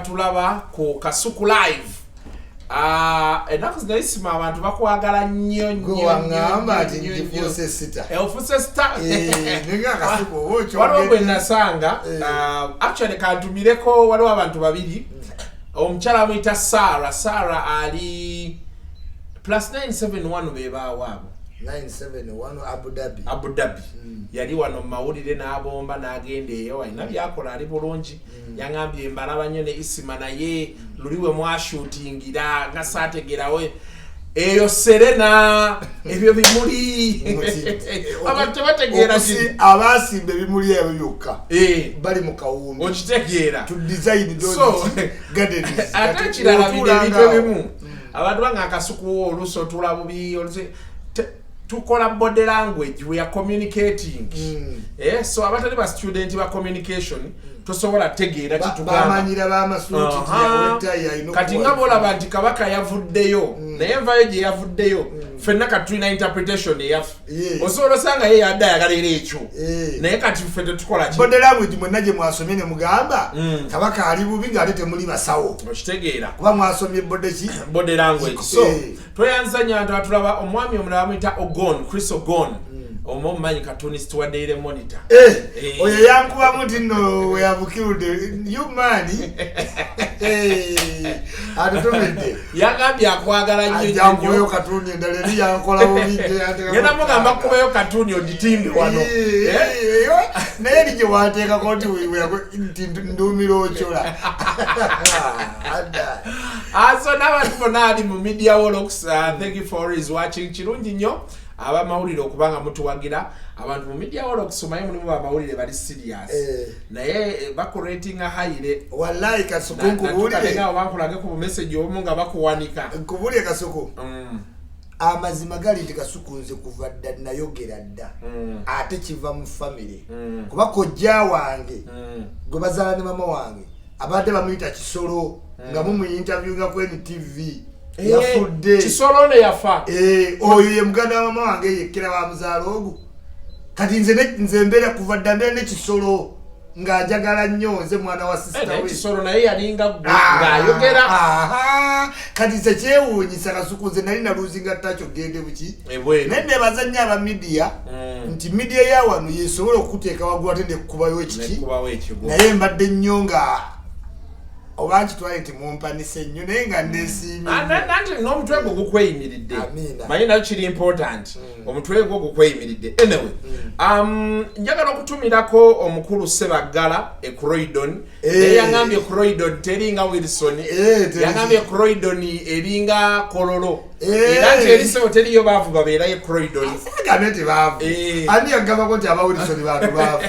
tulaba ku Kasuku live enaku zino isima abantu bakwagala nnyo ngamba ati ndifuse sita ofuse sita ninga Kasuku ocho waliwo gwe nasanga actually kantumireko waliwo abantu babiri omukyala amuyita Sarah ali +971 bebawaabo 971 Abu Dhabi yali wano mawulire n'abomba n'agenda eyo alina byakola ali bulungi yangambye mbalaba nnyo ne isima naye luliwe mwashutingira nga saategerawe eyo Serena ebyo bimuli abantu bategeera abasimba ebimuli ebyo byokka bali mu kawumbi okitegeera to design those gardens ate kirala bintu ebimu abantu banga Kasuku oluso tulabubi tukola body language, we are communicating. So abatali ba student ba communication tosobola tegeera kitugamba bamanyira bamasuuti ya ino kati ngabola banti kabaka yavuddeyo naye envayo gye yavuddeyo fenna katulina interpretation eyaffe osobola osanga ye yadda yagalera ekyo naye kati ffe tetukola ki body language mwenna gye mwasomye ne mugamba kabaka ali bubi ng'ate temuli basawo okitegeera kuba mwasomye body language so tweyanzanya abantu atulaba omwami omulala amuyita Chris Ogon omumanyi cartoonist wa Daily Monitor oyo yankubamu nti no we have killed you man atutumidde yagambye akwagala nnyo yankubayo katuuni endala eri yankola bubidde ngenda mugamba kubayo katuuni ogitimbe wano naye ni gye wateekako nti nduumira okyola so n'abantu bonna ali mu media works thank you for his watching kirungi nnyo abamawulire okubanga mutuwagira abantu mu media works omanyi mulimu bamawulire bali serious naye bakorating hayire wallahi Kasuku nkubulire nga bankulage ku message omu nga bakuwanika nkubulire Kasuku amazima gali nti Kasuku nze kuva dda nayogera dda ate kiva mu family kuba kojja wange gwe bazaala ne mama wange abadde bamuyita Kisolo nga mu interview nga ku NTV yafudde Kisolo ne yafa oyo ye muganda wa mama wange yekera wa muzaala ogu kati nze mbere kuva dda mbere ne Kisolo nga njagala nnyo nze mwana wa sister we Kisolo naye yalinga ng'ayogera kati nze kyewuunyisa Kasuku nze nali naluzinga ttacyo gende buki naye nebaza nnyo aba media nti media ya wano yesobola okuteeka waggulu ate nekukubayo ekiki naye mbadde nnyo nga obanki twali timumpanise nnyo naye nga nesiimye nanti n'omutwe gwo gukweyimiridde manyi nayo kiri important omutwe gwo gukweyimiridde anyway njagala okutumirako omukulu Sebaggala e Croydon yangambye Croydon teringa Wilson yangambye Croydon eringa Kololo era nti erisebo teriyo baavu babeera ye Croydon gamete baavu ani yagambako nti aba Wilson bantu baavu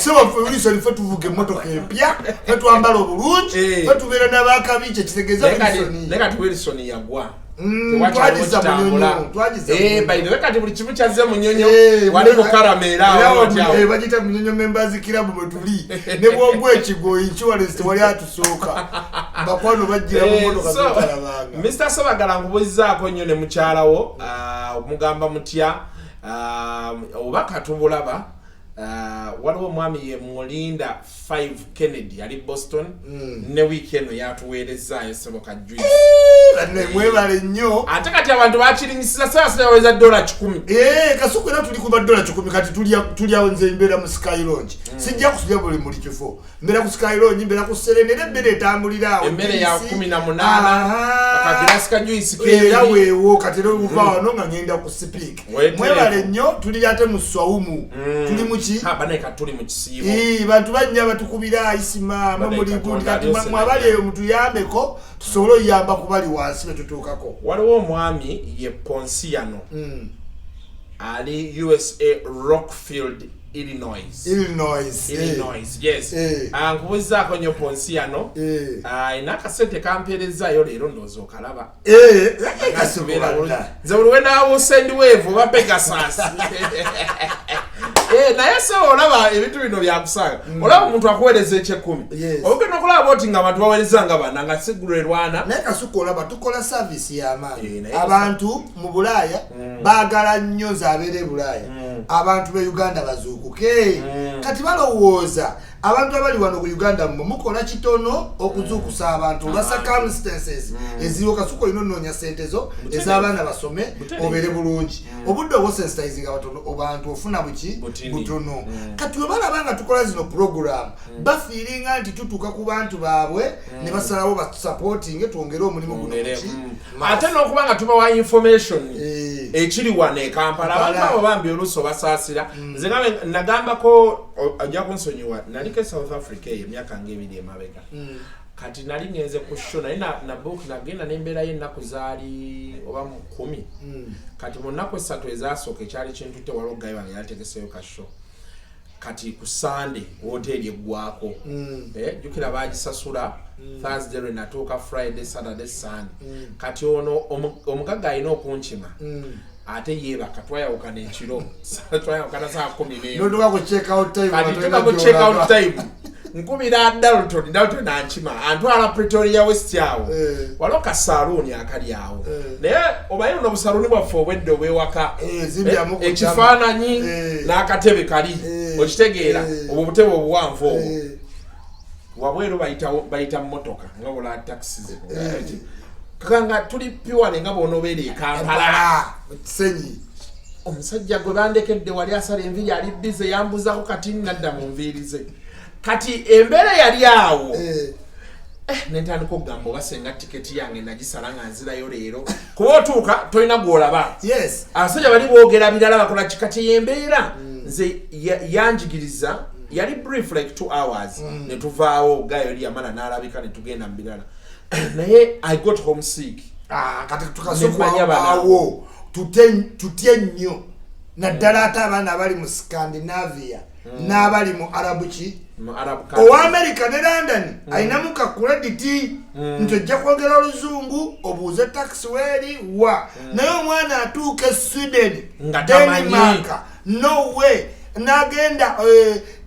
so Wilson fe tuvuge emmotoka empya fe twambala obulungi fe tubeera n'abakabiiki ekitegeeza nekati Wilson yagwa twagiza munyonyo by the way kati buli kimu kyazze munyonyo wali kukaramera bagita munyonyo members club mwe tuli ne bwogwa ekigo insurance wali atusooka bakwano bajjira mu motoka zitalabanga Mr. Sebaggala ngubuzzaako nnyo ne mukyalawo omugamba mutya oba katubulaba waliwo mwami ye Mulinda 5 Kennedy ali Boston ne weekend yatuweerezaayo Seboka juice mwebale nnyo ate kati abantu bakiringisiza sasa yaweza $10 Kasuku era tuli kuba $10 kati tulyawo nze mbeera mu Sky Lodge sijja kusubya buli muli kifo mbeera ku Sky Lodge mbeera ku Serena era emmere etambulirawo emmere ya 18 akagirasi ka juice era weewo kati era oluva wano nga ngenda ku speak mwebale nnyo tuli ate mu Swaumu tuli mu baneka tuli mu kisiibo bantu bajja batukubira isima mamuli gundi kati mwabali eyo mutuyambeko tusobole oyamba kubali wansi betutuukako waliwo omwami ye Ponsiano ali USA Rockfield Illinois yes ankubuzaako nnyo Ponsiano ina akasente kampeerezaayo leero ndowooza okalaba nze buli wendawo sendwave oba Pegasus naye so olaba ebintu bino byakusanga olaba omuntu akuweereza $10 ogenda okulaba boti nga abantu baweereza nga bana nga sigulwerwana naye Kasuku olaba tukola service y'amaanyi abantu mu Bulaaya baagala nnyo nze abeera e Bulaaya abantu be Uganda bazuukuke kati balowooza abantu abali wano ku Uganda mukola kitono okuzukusa abantu lwa circumstances eziriwo kasuko inononya sentezo ez'abaana basome obere bulungi obudde obusensitizing abantu ofuna buki butono kati obalabanga tukola zino program bafiiringa nti tutuuka ku bantu baabwe ne basalawo basupporting twongere omulimu guno ate n'okubanga tubawa information ekiri wano e Kampala abantu abo bambi oluusi basaasira nze nawe nagambako ajja kunsonyiwa naliko South Africa emyaka ng'ebiri emabega kati nali ngenze ku show naye na book nagenda n'embeera y'ennaku zaali oba mu 10 kati mu nnaku 3 ezasooka ekyali kintu te waliwo gayi wange yalitegeseyo ka show kati ku Sunday hoteli eggwako jjukira baagisasula Thursday lwe natuuka Friday Saturday Sunday kati ono omugagga alina okunkima ate yeebaka twayawukana ekiro twayawukana saa 10 n'otuka ku check out time atuka ku check out time nkubira Dalton nankima antwala Pretoria West awo waliwo ka saloon akali awo naye obaye no busaluni bwaffe obwedde obwewaka ekifaananyi n'akatebe kali okitegeera obwo butebe obuwanvu obwo wabweru bayita mmotoka nga bola taxis kanga tuli piwane nga bonobeere e Kampala senyi omusajja gwe bandekedde wali asala enviri ali bize yambuzako kati nadda mu nviirize kati embeera yali awo nentandika okugamba oba senga tiketi yange nagisala nga nzirayo leero kuba otuuka tolina gwolaba abasajja bali boogera birala bakola kikati yembeera nze yanjigiriza yali brief like 2 hours netuvaawo gayo yali yamala n'alabika netugenda mu birala naye I got homesick kati tukasokwawo tutye nnyo naddala ate abaana abali mu Scandinavia n'abali mu Arabuki owa America ne London ayinamu ka credit nti ojja kwogera oluzungu obuuze taxi weeri wa naye omwana atuuka Sweden Denmark Norway n'agenda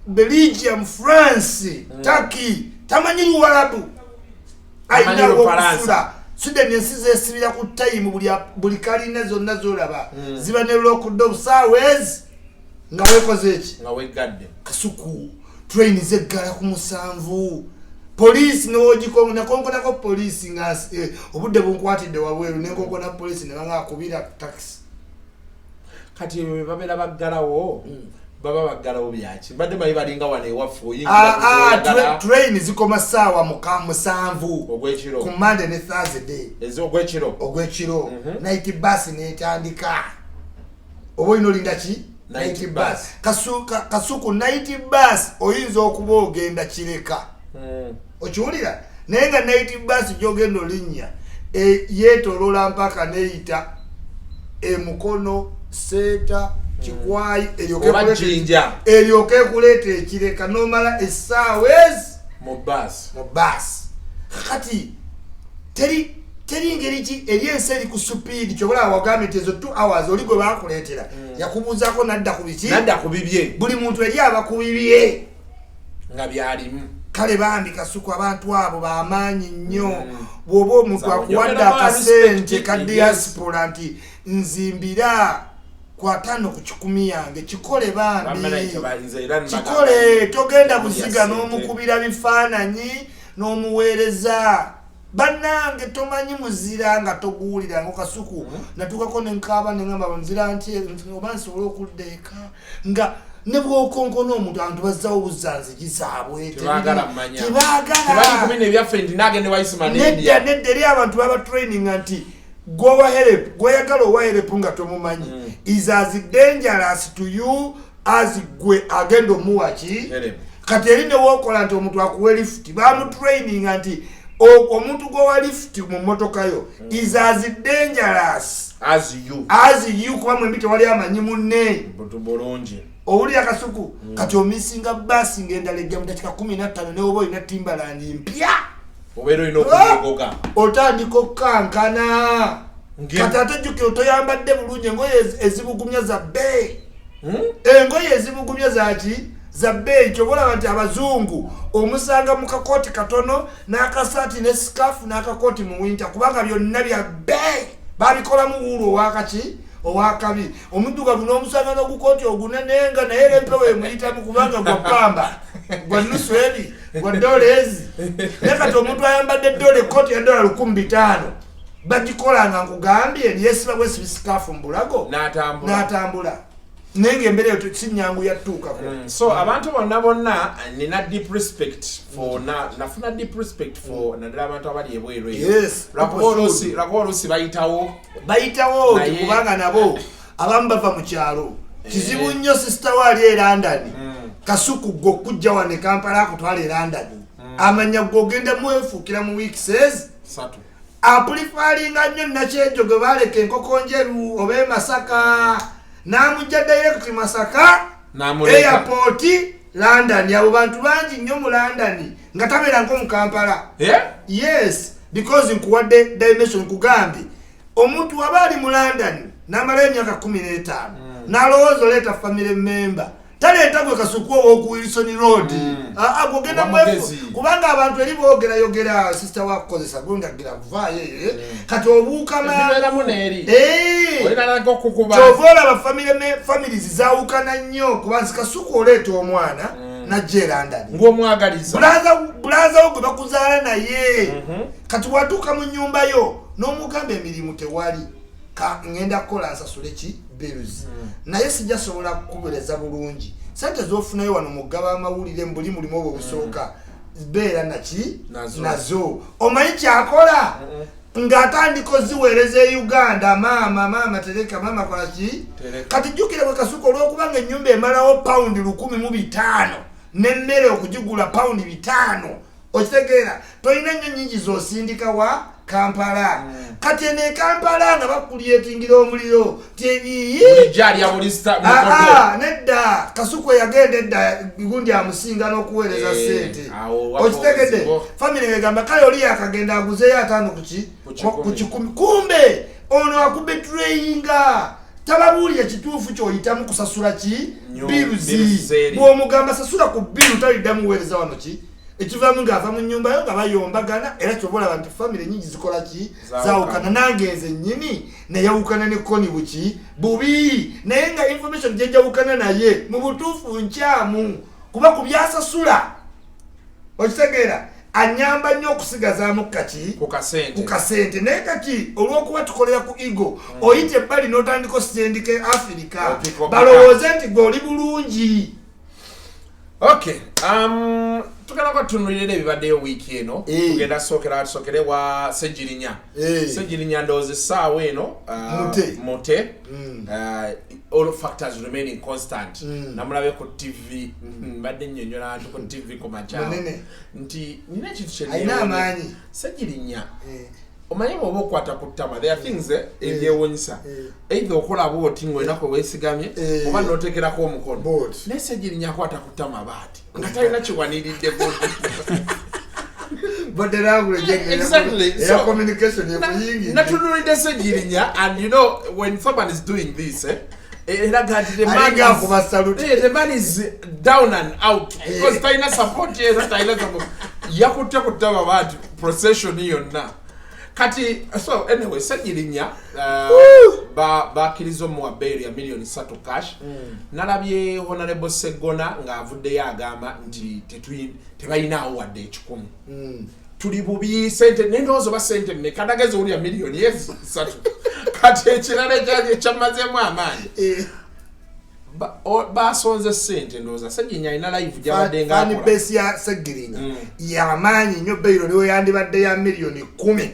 Belgium France Turkey tamanyi Luwarabu ayina okusula Sweden ensi zeesibira ku time buli kalina zonna zolaba ziba ne lockdown sawezi nga wekoze eki nga wegadde kasuku train zeggala ku 7 police n'ogikongo nakonkonako police nga obudde bunkwatidde wabweru nenkonkona police ne banga akubira taxi kati babera baggalawo baba baggalawo byaki badde bayi balinga wane ewaffe oyingira train zikoma saawa 7 ogwekiro ku Monday ne Thursday ezo ogwekiro night bus netandika obo inolinda ki night bus kasuku night bus oyinza okuba ogenda kireka okiwulira naye nga night bus gyogenda olinnya yeetolola mpaka neyita Mukono Seeta Kikwayi eryoke ekuleeta ekireka nomala essaawa ezi mu bus kati teri ngeri ki eri ensi eri ku supiidi kyobula wagambye nti ezo 2 hours oli gwe bakuleetera yakubuuzaako nadda ku bibye buli muntu eri aba ku bibye nga byalimu kale bambi kasuku abantu abo bamaanyi nnyo bw'oba omuntu akuwadde akasente ka diaspora nti nzimbira kwatano ku 10 yange kikole bambi kikole togenda buziga n'omukubira bifaananyi n'omuweereza bannange tomanyi muzira nga toguwulira ngo kasuku natuukako nenkaaba nengamba nzira nti oba nsobole okudda eka nga ne bwokonkona omuntu abantu bazzawo obuzanzigi zaabwe nedda eri abantu baba training nti gweyagala owa help nga tomumanyi is as dangerous to you as gwe agenda omuwaki kati eri newokola nti omuntu akuwe lift bamutraining nti omuntu gwowa lift mu motoka yo is as dangerous as you kuba mwembi tewali amanyi munne owulira kasuku kati omisinga basi ng'endala ejja mu dakiika 15 ne oba olina Timberland mpya obeera olina okugoga otandika okukankana kati ate jjukira otoyambadde bulungi engoye ezibugumya za bbeeyi engoye ezibugumya zaki za bbeeyi kyobolaba nti abazungu omusanga mu kakooti katono n'akasaati ne sikafu n'akakooti mu winter kubanga byonna bya bbeeyi babikolamu wuulu owakaki owakabi omuddugavu n'omusanga n'ogukooti ogunenenga naye lempewo emuyitamu kubanga gwa pamba gwa nusu eri gwa dollars naye kati omuntu ayambadde dola ekkooti ya dola 500 bagikolanga nkugambye niyesiba bwesibisikafu mu bulago n'atambula nenge embere yo sinyangu yatuuka so abantu bonna nina deep respect for nafuna deep respect for nadala abantu abali ebweru yes rakorosi bayitawo kubanga nabo abamu bava mu kyalo kizibu nnyo sister wali e London kasuku go kujja wane Kampala akutwala e London amanya gogenda mwefuukira mu week says satu apulifalinga nnyo nakyejo gwe baleka enkoko njeru oba Masaka namujja direct Masaka airport London abo bantu bangi nnyo mu London nga tabera nko mu Kampala yes because nkuwadde dimension kugambi omuntu abali mu London namala emyaka 15 nalowooza oleeta family member taleeta gwe kasuku owoku Wilson Road agogenda mwefu kubanga abantu eri boogera sister wakukozesa gondagira kuvaayo kati obuuka kyovola abafamilies zawukana nnyo kubanzi kasuku oleeta omwana najja London ng'omwagaliza bulaza wo gwe bakuzaala naye kati watuuka mu nnyumba yo n'omugamba emirimu tewali ngenda kukola nsasule ki bills naye sijja sobola kukubereza bulungi sente zofunayo wano mugaba amawulire mbuli mulimu obwo busooka beera nazo omanyi kyakola ng'atandika ziweereza e Uganda maama tereka maama kola ki kati jjukire bwe kasuka olw'okubanga ennyumba emalawo paundi 1,500 n'emmere okugigula paundi 5 okitegeera tolina nnyo nnyingi z'osindika wa Kampala kati ene Kampala nga bakulietingira omuliro nedda kasuku yagenda edda gundi amusinga n'okuweereza sente okitegedde family egamba kale oli yakagenda aguzeyo 5 ku 10 kumbe ono akubetrayinga tababuulira kituufu ky'oyitamu kusasula ki bills bw'omugamba sasula ku bill taliddamu weereza wano ki ekivamu ng'ava mu nnyumba yo nga bayombagana era kyobola abantu family nyingi zikola ki zawukana nangenze nnyini nayawukana ne koni bubi naye nga information gyejawukana naye mu butuufu nkyamu kuba ku byasasula okitegeera anyamba nnyo okusigazaamu kaki ku kasente naye kati olw'okuba tukolera ku ego oyita ebbali n'otandika ositendika Africa balowooze nti gweoli bulungi okay tugenda kwatunulira ebibaddeyo wiiki eno tugenda sokere wa Sejirinya ndowooza essaawa eno mute all factors remaining constant namulabe ku TV mbadde nnyonnyola nti ku TV ku makyawo nti nina ekintu kyenamaanyi Sejirinya omanyi bw'oba okwata ku ttama there are things ebyewuunyisa either okola bw'oti ng'olinako weesigamye oba n'otekerako omukono naye Sejirinya akwata ku ttama baati nga talina kiwaniridde natunulidde Sejirinya and you know when someone is doing this the man is down and out because talina support yakutte ku ttama baati procession yonna kati so anyway Sejirinya bakiriza omuwa bail ya million 3 cash nalabye honorable Segona ng'avuddeyo agamba nti tebayinaawo wadde 10 tuli bubi sente nendowooza oba sente mmeka ndageze oli ya million 3 kati ekirala ekyamazeemu amaanyi basonze sente ndowooza Sejirinya alina live gyabadde ng'akola besi ya Sejirinya yamaanyi nnyo bayiro niwe yandibadde ya million 10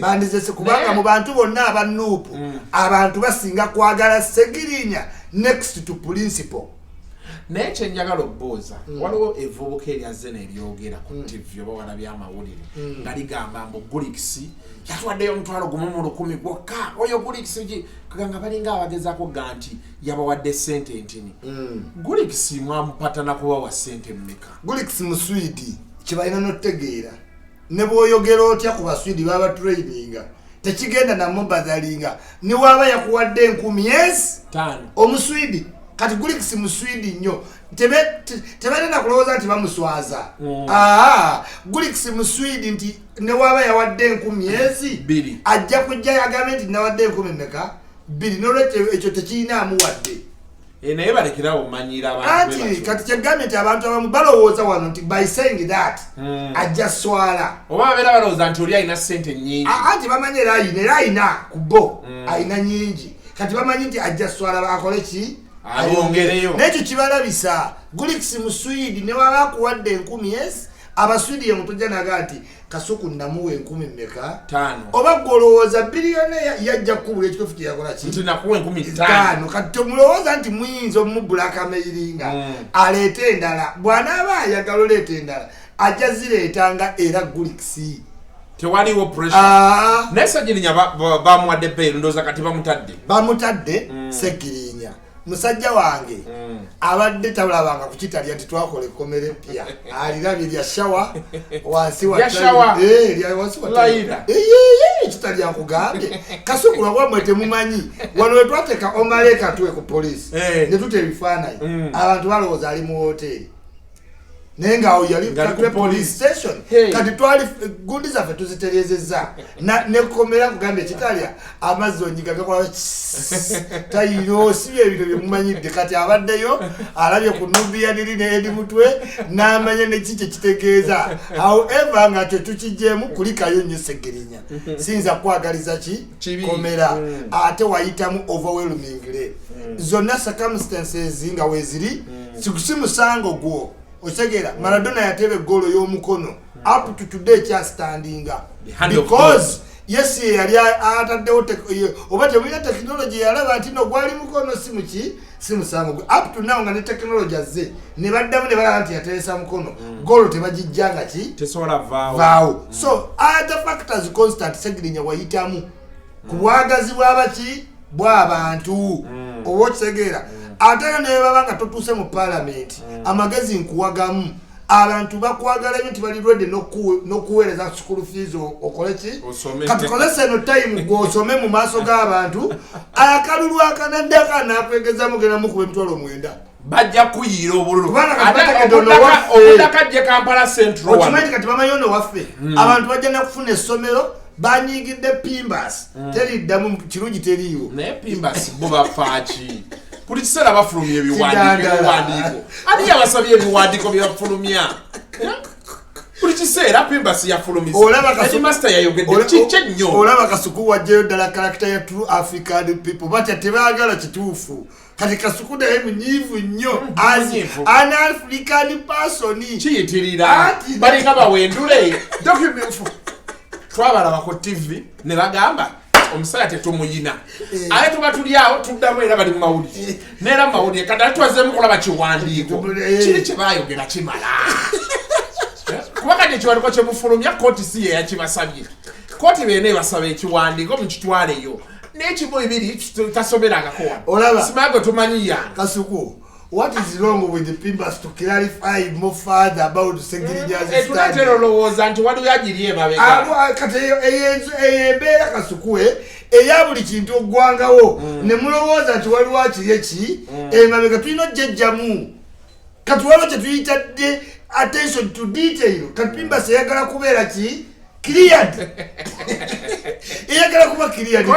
bandizese kubanga mu bantu bonna abanuupu abantu basinga kwagala Sejirinya next to principal naye kyenjagala okubuuza waliwo evubuka eryazze neryogera ku TV oba wana byamawulire nga ligamba mbu Gulikisi yatwaddeyo omutwalo gumu mu 10 gwokka oyo Gulikisi kaganga balinga abagezaako ga nti yabawadde sente ntini Gulikisi mwamupatana kubawa sente mmeka Gulikisi muswidi kibalina n'otegeera ne bw'oyogera otya ku baswidi baba traininga tekigenda namubazalinga ni waba yakuwadde 10,000 omuswidi kati Gulikisi muswidi nnyo tebalina kulowooza nti bamuswaza Gulikisi muswidi nti ne waba yawadde 10,000 ajja kujja yagambe nti nawadde 10 mmeka biri nolwekyo ekyo tekirinamu wadde naye balekerawo omanyira abantu anti kati kyagambye nti abantu abamu balowooza wano nti by saying that ajja swala oba babeera balowooza nti oli alina ssente nnyingi anti bamanyi era ayina ku bo ayina nyingi kati bamanyi nti ajja swala akole ki alongereyo nekyo kibalabisa Gulix mu Sweden ne waba akuwadde 10,000 yes abaswidi yemutojja naga nti Kasuku namuwe 10,000 mmeka 5 oba golowooza biliyone yajja kubula ekikofu kyakola ki nti nakuwe 15 kati tomulowooza nti muyinza omubulakameiringa aleete endala bw'anaaba ayagala oleeta endala ajja zireetanga era Gulix tewaliwo pressure naye Ssegirinya bamuwadde bbeeru ndowooza kati bamutadde Ssegirinya musajja wange abadde tabulabanga ku kitalya nti twakola ekkomera empya alirabye lya shawa wansi wa kitalya nkugambye Kasuku lwagwa mwe temumanyi wano we twateeka omaleka tuwe ku polisi ne tute ebifaananyi abantu balowooza ali mu hoteri naye ngaawo yali police station kati twali gundi zaffe tuzitereezezza nekomera nkugambye ekitalya amazzi onyiga gakola tayiro sibyo ebintu byemumanyidde kati abaddeyo alabye ku Nubia niri ne Edi Mutwe n'amanya neki kyekitegeeza however nga kyo tukijjeemu kulikayo nnyo Ssegirinya siyinza kwagaliza komera ate wayitamu overwhelmingly zonna circumstances nga weeziri si musango gwo osegera Maradona yatebe golo y'omukono up to today kya standinga because yes yali ataddewo oba temulina technology yalaba ati no gwali mukono simusango up to now nga ne technology azze ne baddamu ne balaba nti yateresa mukono golo tebagijjanga tesobola vaawo so other factors constant Ssegirinya wayitamu ku bwagazi bw'abantu oba okitegeera ate ne baba nga totuuse mu parliament amagezi nkuwagamu abantu bakwagala nti bali ready n'okuweereza school fees okole ki kati kozesa eno time gw'osome mu maaso g'abantu akalulu akanadde n'akwegeza mugenda mukuba emitwalo 9 bajja kuyiira obululu obudakajje Kampala Central okimanyi kati bamanyi ono waffe abantu bajja nakufuna essomero banyigidde Pimbas teriddamu kirungi teriiwo naye Pimbas bo bafaaki buli kiseera bafulumya ebiwandiiko ani yabasabye ebiwandiiko byebafulumya buli kiseera Pimbas yafulumisa yayogedde kikye nnyo olaba Kasuku wajjayo ddala karakita ya True African People batya tebaagala kituufu kati Kasuku naye munyiivu nnyo an African person kiyitirira balinga bawendule twabalaba ku TV ne bagamba omusaya tetumuyina ale tuba tuli awo tuddamu era bali mu mawulire neera mu mawulire kati twazeemu kulaba kiwandiiko kiri kye baayogera kimala kuba kati ekiwandiiko kye mufulumya kooti si ye yakibasabye kooti beena ebasaba ekiwandiiko mukitwaleyo n'ekimu ebiri tasomerangako wano simange tumanyiyanga Kasuku. What is wrong with the Pimbas to clarify more further about Ssegirinya as a study? Kati eyembeera Kasuku eya buli kintu oggwangawo ne mulowooza nti waliwo akiri eki emabega tulina ojjajjamu kati waliwo kye tuyitadde attention to detail kati Pimbas eyagala kubeera ki cleared eyagala kuba cleared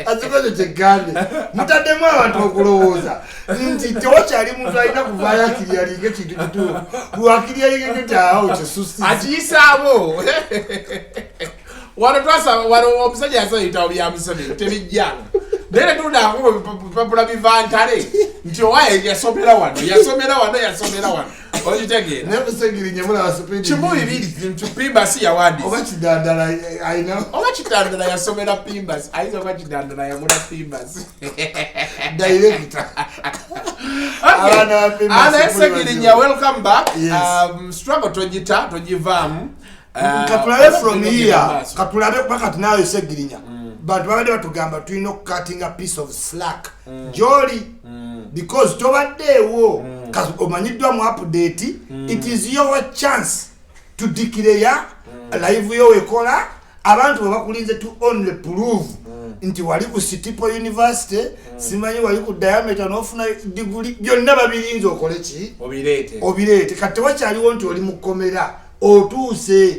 azikoze kyegambye mutaddemu abantu okulowooza nti tewakyali muntu alina kuvaayo akiryalinga ekintu kituufu lwakiryalinga ekyo kyawo kisusi akiyisaabo wano omusajja yasaba ebitabo bya Museveni tebijjanga naye tunakuba bipapula biva ntale nti owaye yasomera wano okitegeera naye Ssegirinya mulaba supindi kimu bibiri nti Pimbas yawandiisa oba kidandala ayina oba kidandala yasomera Pimbas ayinza oba kidandala yamula Pimbas director naye Ssegirinya welcome back struggle togivaamu katulabe from here katulabe paka tunayo Ssegirinya bantu babadde batugamba tulina okucutting a piece of slack joli because tobaddeewo omanyiddwa mu update it is your chance to declare live yo wekola abantu bakulinze to only prove nti wali ku City University simanyi wali ku diameter n'ofuna degree byonna babirinze okole ki obireete kati wakyaliwo nti oli mukomera otuuse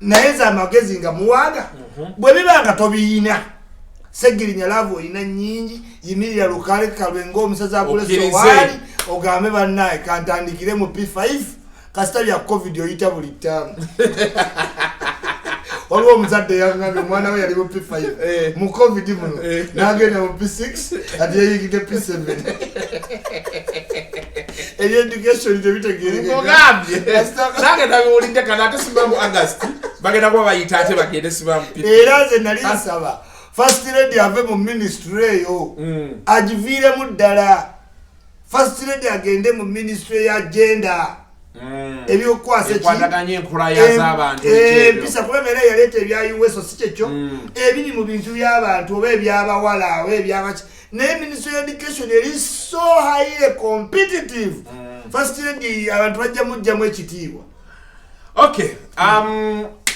naye za magezi nga muwaga bwe biba nga tobiina Segirinya Love oyina nnyingi yimirira lukale kalwengo omusazi agule sowali ogambe bannaye kantandikire mu P5 kasita bya covid oyita buli ttamu waliwo omuzadde yangambye omwana we yali mu P5 mu covid muno n'agenda mu P6 ati yayingidde P7 education tebitegerekeka nagenda biwulidde kana ate siba mu August bagenda kuba bayita ate bagende siba mu era nze nali nsaba First Lady ave mu ministry eyo agiviiremu ddala First Lady agende mu ministry ya agenda ebyokwasa ekwataganye enkula y'abantu empisa kubemera yaleeta ebya US si kyekyo ebiri mu bintu by'abantu oba eby'abawala oba ebyabaki naye ministry of education eri so highly competitive First Lady abantu bajja mujjamu ekitiibwa. Okay,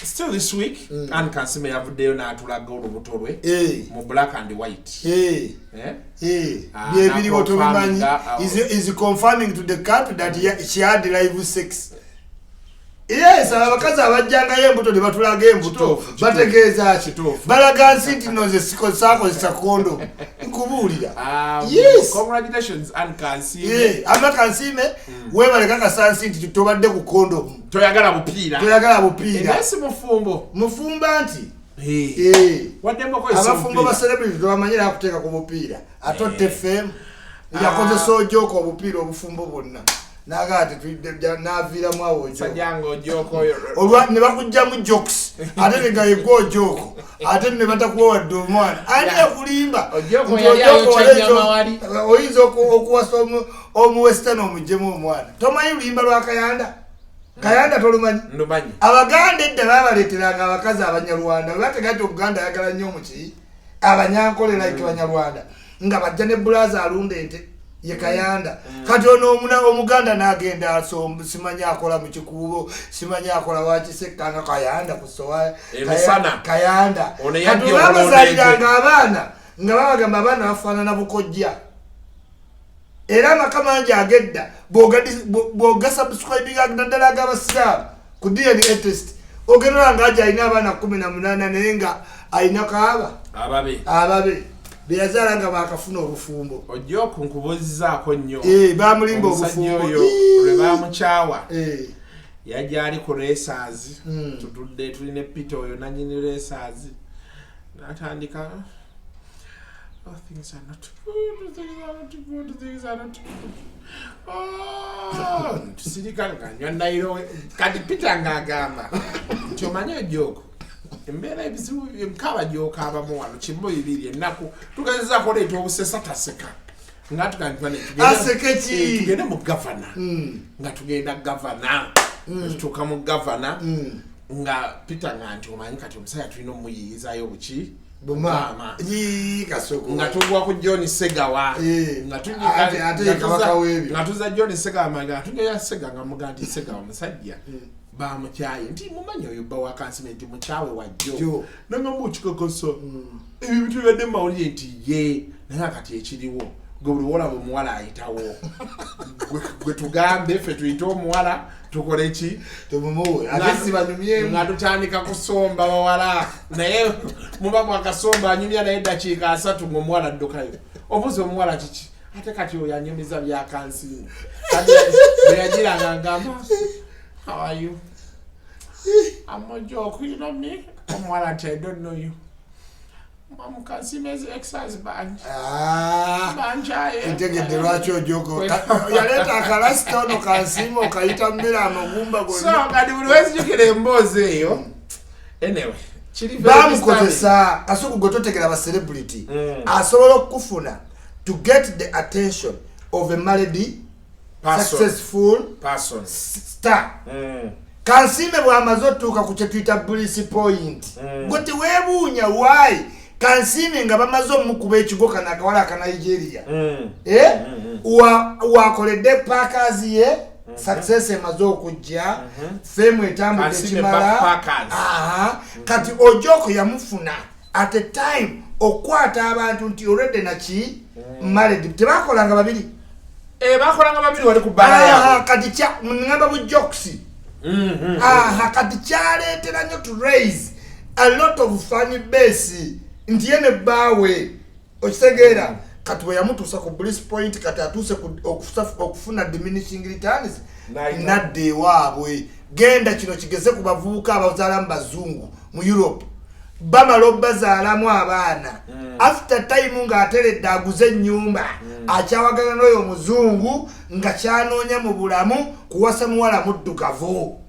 still this week Anne Kansiime yavuddeyo n'atulaga olubuto lwe mu black and white. Byebiriwo tobimanyi is confirming to the country that she had live sex. Yes, abakazi abajjangayo embuto ne batulaga embuto bategeeza balaga nti noze siko sako zitakondo nkubuulira. Yes, congratulations Anne Kansiime. Anne Kansiime webaleka kasansi nti tobadde ku kondo toyagala bupiira esi mufumba nti abafumbo ba celebrity tobamanyira akuteeka ku bupiira atotte FM yakozesa ojooka obupiira obufumbo bwonna nagati naviiramu awo olwa ne bakujjamu jokes ate negayegwa ojoko ate ne batakuwa wadde omwana ani akulimba oyinza okuwasa omuwestern omujjemu omwana tomanyi lulimba lwa Kayanda tolumanyi Abaganda edda babaleeteranga abakazi Abanyarwanda bategati Obuganda ayagala nnyo muki Abanyankole like Abanyarwanda nga bajja ne bulaza alunda ente ye Kayanda kati ono Omuganda n'agenda simanya akola mu kikuubo simanya akola wakisekkanga Kayanda kusowa Kayanda kati babazaliranga abaana nga babagamba abaana bafaanana bukojja era amakamanja agedda boga subscribing agdala agabasiramu ku DNA test ogenda nga aja ina abana 18 naye nga ayina kaaba ababe beyazala nga bakafuna obufumbo ojjo kunkubuzizaako nnyo bamulimba obufumbo lwe bamukyawa yajja ali ku racers tutudde tuline Peter oyo nanyini racers natandika things are not good, things are not good. Tusirika nganywa nairo kati Peter ngagamba nti omanyi ojoko embeera ebizibu emkaba joka abamu wano kimbo ibiri ennaku tugezeza koleeta obusesa taseka nga tugenda mu gavana nga tugenda gavana tutuuka mu gavana nga Peter nga nti omanyi kati omusaya tulina omuyiyizaayo buki Bumama kasoko nga tugwa ku John Segawa nga tuza John Segawa manga tugeya Sega nga muganti Segawa musajja ba mukyaye nti mumanyi oyo ba wa Kansiime nti mukyawe wajjo nangamu kikokoso ebintu byadde mawulire nti ye naye kati ekiriwo gwe wola muwala ayitawo gwe tugambe ffe tuyite omuwala tukole ki tumuwe agesi banyumye nga tutandika kusomba bawala naye muba mwakasomba anyumya naye dakiika 3 ng'omuwala addukayo obuzi omuwala kiki ate kati oyo anyumiza bya Kansiime kati bweyagiranga ngamba how are you I'm a joke you know me omuwala nti I don't know you Mom Kansiime's ex-husband. Banjaye. Integede lwaki ojoko. Yaleta akalasita ono Kansiime okayita mbira amagumba gonna. So ngadi buli wezi jukire emboozi eyo. Anyway. Bamukozesa kasuku gototegera ba celebrity. Asobola okufuna to get the attention of a married successful person star. Kansiime bw'amaze otuuka ku kye tuyita bulisi point. Gwe weebuunya why Kansiime nga bamaze omukuba ekigo kana akawala ka Nigeria wakoledde Packers ye success emaze okujja fame etambudde kimala kati ojoko yamufuna at a time okwata abantu nti already naki married tebakolanga babiri bakolanga babiri wali ku bala yabo kati kya ngamba bu jokes kati kyaletera nnyo to raise a lot of fan base nti yene bawe okitegeera kati bwe yamutuusa ku Bliss Point kati atuuse okufuna diminishing returns nadde ewaabwe genda kino kigeze ku bavubuka abazaala mu bazungu mu Europe bamala obbazaalamu abaana after time ng'ateredde aguze ennyumba akyawagana n'oyo omuzungu nga kyanoonya mu bulamu kuwasa muwala muddugavu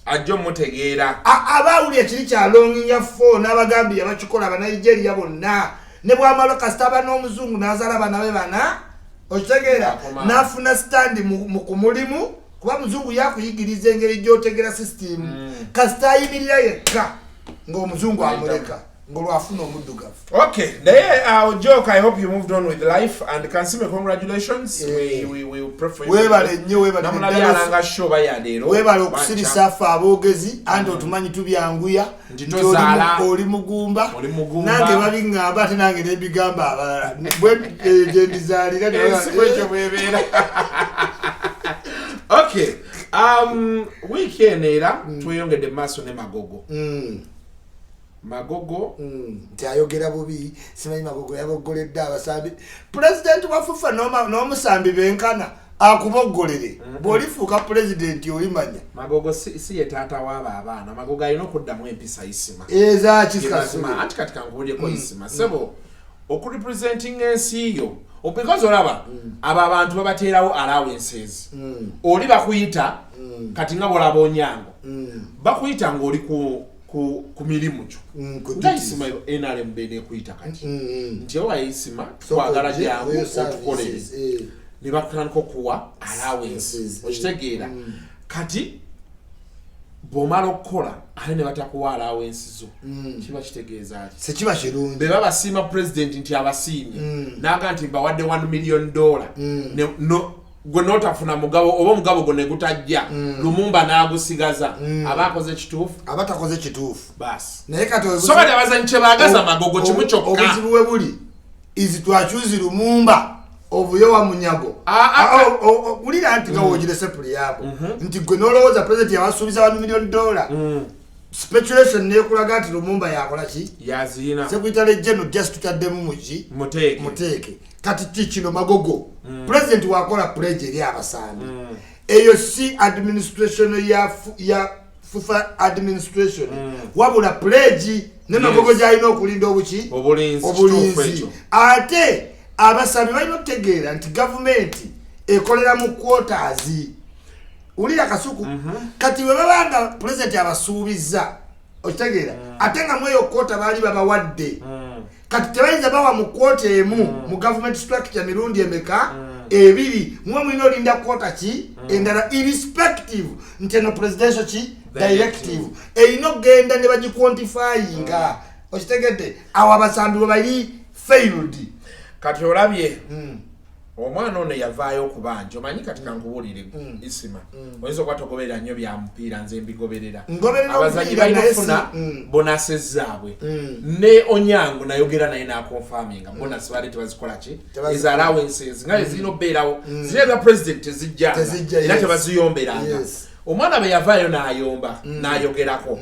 ajjo mutegeera abaawulira kiri kyalonginya phone abagambye abakikola abanigeria bonna ne bwamala kasita aba n'omuzungu n'azaala abaana be bana okitegeera n'afuna stand mu kumulimu kuba muzungu yakuyigiriza engeri gy'otegera system kasita ayimirira yekka ng'omuzungu amuleka ng'olwafuna omuddugavu. Okay, naye joke, I hope you moved on with life and Kansime, congratulations. We pray for you. Webale nnyo webale namulabya show bayadero. Webale okusirisa afa abogezi andi otumanyi tubyanguya oli mugumba nange babingamba ate nange nebigamba abalala bwe gendizaalira ekyo bwebeera. Okay, weekend era tweyongedde maaso ne Magogo. Magogo nti ayogera bubi simanyi Magogo yabogoledde abasambi president wa FUFA n'omusambi benkana akuboggolere bw'olifuuka president olimanya Magogo si ye taata w'aba abaana Magogo alina okuddamu empisa isima anti kati kangubulyeko isima sebo okurepresenting ensi yo because olaba abo abantu babateerawo allowances oli bakuyita kati nga bwolaba Onyango bakuyita ng'oli ku mirimu kyo ngaisima NRM bene kuyita kati nti owaisima twagala jangu otukolere ne bakutandika okuwa allowances okitegeera kati bw'omala okukola ate ne batakuwa allowances zo kiba kitegeeza ki sekiba kirungi be babasiima president nti abasiimye n'aga nti mbawadde $1 million gwe notafuna mugabo oba mugabo gwe negutajja Lumumba n'agusigaza abakoze kituufu abatakoze kituufu basi naye kati so kati abazanyi bagaza Magogo kimu kyokka obuzibu we buli twachoozi Lumumba obuyowa munyago ulira nti nga wogire sepuli yabo nti gwe nolowooza president yabasuubiza $1 million speculation nekulaga nti Lumumba yakola ki yazina sekuyitale jeno just tutaddemu muki muteeke kati kino Magogo president wakola pledge eri abasambi eyo si administration ya FUFA administration wabula pledge ne Magogo gyalina okulinda obulinzi ate abasambi balina okutegeera nti gavumenti ekolera mu quotas ulira kasuku kati we babanga president abasuubiza okitegeera ate nga mweyo quota bali babawadde kati tebayinza bawa mu quota emu mu government structure mirundi emeka ebiri mwe mwino linda quota ki endala irrespective nti no presidential ki directive eyino genda ne bagiquantifyinga okitegedde awo abasambi bwe bali failed kati olabye omwana ono yavaayo okubanja omanyi kati kankubuulire isima oyinza okuba togoberera nnyo bya mupiira nze mbigoberera abazanyi balina okufuna bonase zaabwe ne Onyango nayogera naye n'akonfaminga bonasi baali tebazikola ki eza allowances nga zirina okubeerawo ziri eza president tezijjanga era tebaziyomberanga omwana bwe yavaayo n'ayomba n'ayogerako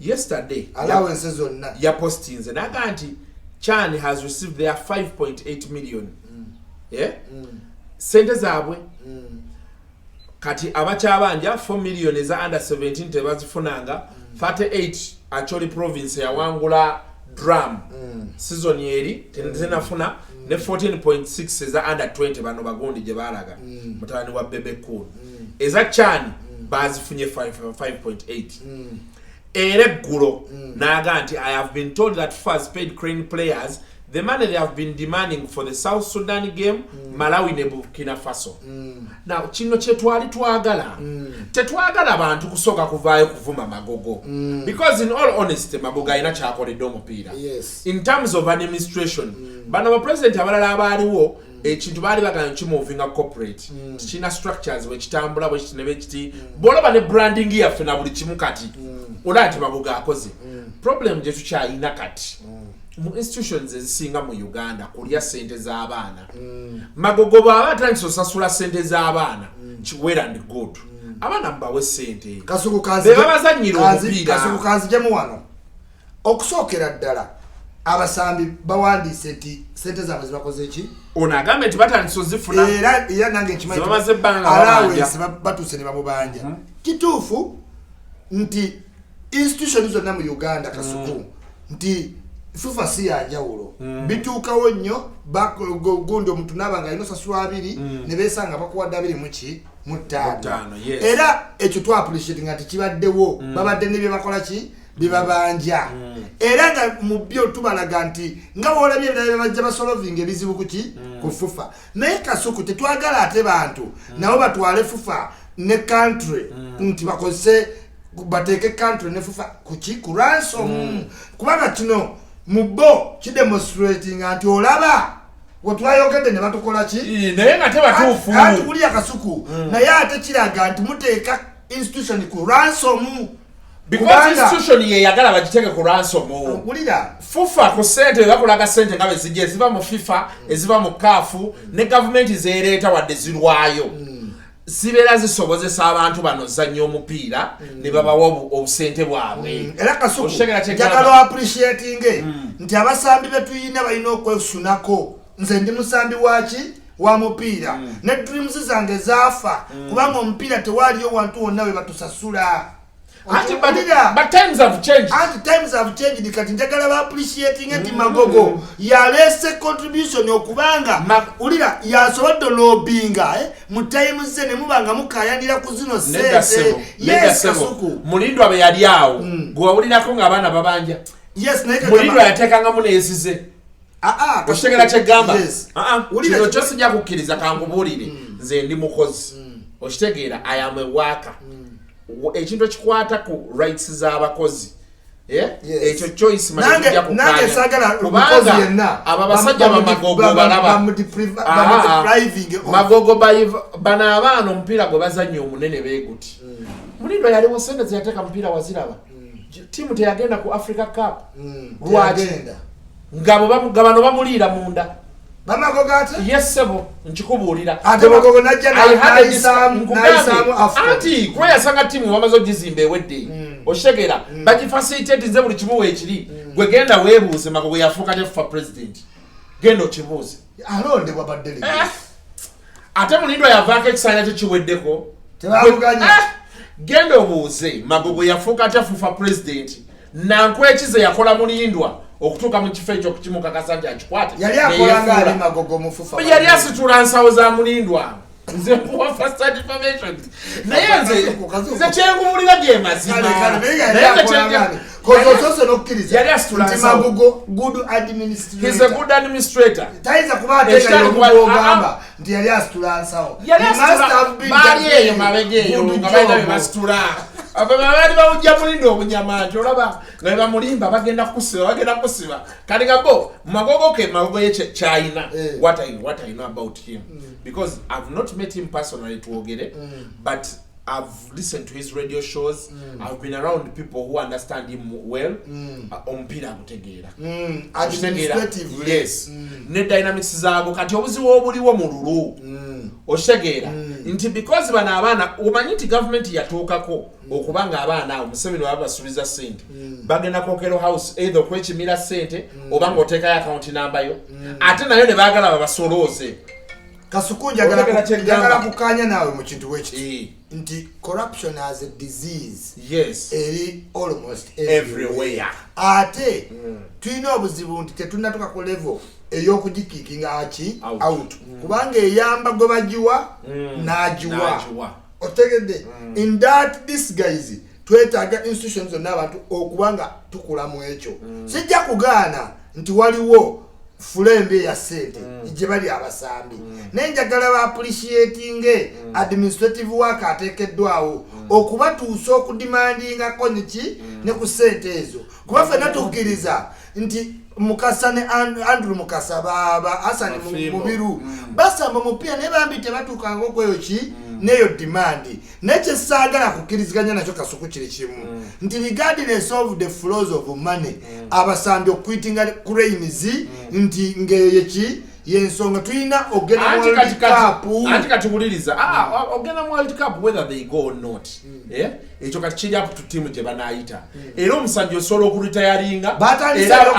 yesterday allowances zonna yapostinze n'aga nti Chan has received their 5.8 million sente zaabwe kati abakyabanja 4 million eza under 17 tebazifunanga 38 Acholi province yawangula drum season eri tezinafuna ne 14.6 eza under 20 bano bagundi gye balaga mutani wa Bebe Cool eza Chan bazifunye 5.8 Eregulo Naganti, I have been told that first paid Crane players the money they have been demanding for the South Sudan game, Malawi ne Burkina Faso. Now, chino chetwali twagala. Tetwagala abantu kusoka kuvaayo kuvuma Magogo. Because in all honesty, Magogo ina chakoledde mupiira. Yes. In terms of administration, bano ba president abalala abaliwo ekintu baali bagana kimuvinga corporate. China structures we kitambula we kinebe kiti. Boloba ne branding yaffe na buli kimu kati. Olati Magogo akoze. Problem je tukyayina kati. Mu institutions ezisinga mu Uganda kulya sente z'abaana Magogo baba atandise osasula sente z'abaana well and good abana mbawe sente kasuku kazi beba bazanyira omupiira kasuku kazi jemu wano okusookera ddala abasambi bawandiise nti sente zaabwe zibakoze ki ono agambe nti batandise ozifuna era nange nkimanyi bamaze ebbanga alawensi batuuse ne bamubanja kituufu nti institution zonna mu Uganda kasuku nti FIFA si yanjawulo bituukawo nnyo gundi omuntu naaba nga alina osasula 2 ne beesanga bakuwadde 2 mu 5 era ekyo twa appreciate nga tekibaddewo babadde ne bye bakola ki bibabanja era nga mu byo tubalaga nti nga boolabye ebirala bajja basolovinga ebizibu kuki ku FIFA naye kasuku tetwagala ate bantu nabo batwale FIFA ne country nti bakozese bateeke country ne FIFA kuki ku ransom kubanga kino mubo kidemonstrating nti olaba wetwayogedde ne batukola ki naye nga tebatuufu ati kuli akasuku naye ate kiraga nti muteeka institution ku ransom because institution ye yagala bagiteke ku ransom kulira FIFA ku sente bakulaga sente nga bezije ziba mu FIFA eziba mu CAF ne government zeereeta wadde zirwayo zibeera zisobozesa abantu bano zannyo omupiira ne babawa obusente bwabwe era kasuku njagala appreciating nti abasambi betuyina balina okwesunako nze ndi musambi waki wa mupiira ne dreams zange zaafa kubanga omupiira tewaliyo wantu wonna we batusasula but times have changed. Times have changed. Kati njagala ba appreciating nti Magogo yalese contribution okubanga ulira yasobodde lobinga mu time ze ne mubanga mukayandira ku zino sente. Yes kasuku Mulindwa abe yali awo gwawulirako nga abaana babanja. Yes naye Mulindwa yatekanga mu neesize. Oshegera kyegamba ulira kyo sijja kukkiriza kangubulire nze ndi mukozi oshitegeera I am a worker. Ekintu ekikwata ku rights z'abakozi ekyo choice manijja kukanya kubanga ababasajja bamagogo balaba magogo bana abaana omupiira gwe bazannya omunene beeguti Mulindwa yaliwo sente zeyateeka mupiira waziraba tiimu teyagenda ku Africa Cup lwaki nga bano bamuliira munda bamagogo ate yes sebo nkikubuulira ate magogo najja naisamu ati kuba yasanga tiimu wamaze ogizimba ewedde oshegera bagifacilitate nze buli kimu weekiri gwe genda weebuuze magogo yafuuka ne FIFA president genda okibuuze alondebwa baddele ate Mulindwa yavaako ekisaanya kye kiweddeko tebamuganya genda obuuze magogo yafuuka te FIFA president nankwekize yakola Mulindwa okutuuka mu kifo ekyo okukimukakasa nti akikwate yali akolanga ali Magogo mu FIFA yali asitula nsawo za Mulindwa nze mpuwa first hand information naye nze kyengumulira ge mazima kozosose nokkiriza yali asitula nti Magogo good administrator he's a good administrator taiza kuba ateka yomugamba nti yali asitula nsawo bali eyo mabege eyo nga balina be basitula ababali bawujja Mulindwa obunyama nti olaba nga bamulimba bagenda kusiba kali gabo Magogo ke Magogo ye China what I know about him because I've not met him personally tuogere but I've listened to his radio shows I've been around people who understand him well omupiira agutegeera administrative yes ne dynamics zaago kati obuzibu obuliwo mu lulu oshegeera nti because bana abaana omanyi nti government yatuukako okubanga abaana awo Museveni wabasuubiza sente bagenda kokero house either okwekimira sente obanga oteekayo account number yo ate nayo ne baagala babasolooze kasuku njagala kukanya nawe mu kintu wekiti nti corruption as a disease yes eri almost everywhere ate tulina obuzibu nti tetunatuka ku level ey'okugikikinga aki out kubanga eyamba gwe bagiwa n'agiwa otegedde in that this guys twetaaga institutions zonna abantu okubanga tukulamu ekyo sijja kugaana nti waliwo fulembe ya sente gye bali abasambi naye njagala ba appreciating administrative work ateekeddwawo okubatuusa okudimandingako niki ne ku sente ezo kuba ffenna tukkiriza nti Mukasa ne Andrew Mukasa baba Hassan Mubiru basamba mupiira ne bambi tebatuukanga okweyo ki neyo demand neche saagala kukiriziganya nakyo kasuku kiri kimu nti regardless of the flows of money abasambi okwitinga cranes nti ngeyeki yensonga tulina ogenda mu World Cup anti katubuliriza ogenda mu World Cup whether they go or not ekyo kati kiri up to team gye banaayita era omusajja osobola okulitayaringa era